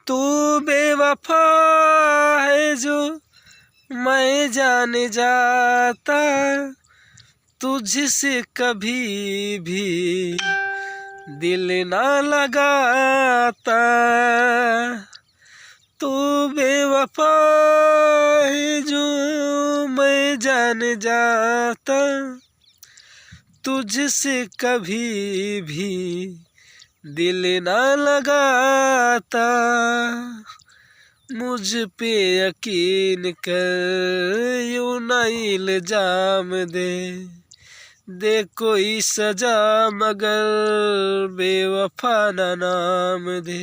तू बेवफा है जो मैं जान जाता, तुझसे कभी भी दिल ना लगाता। तू बेवफा है जो मैं जान जाता, तुझसे कभी भी दिल ना लगाता। मुझ पे यकीन कर यूं ना इल्जाम दे कोई सजा मगर बेवफा ना नाम दे।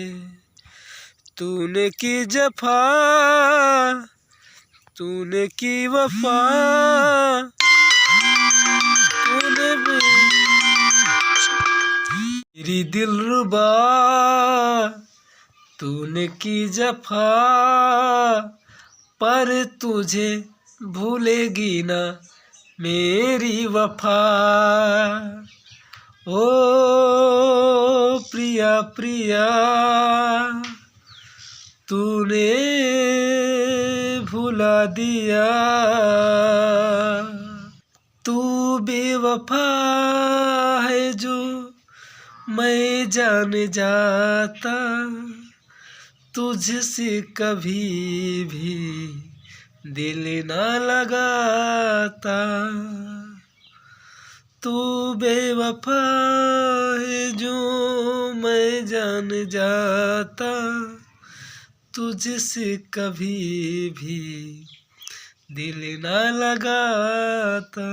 तूने की जफा तूने की वफा, तूने मेरी दिलरुबा, तूने की जफा, पर तुझे भूलेगी ना मेरी वफा। ओ प्रिया प्रिया, तूने भुला दिया। तू बेवफा है जो मैं जान जाता, तुझसे कभी भी दिल ना लगाता। तू बेवफा है जो मैं जान जाता, तुझसे कभी भी दिल ना लगाता।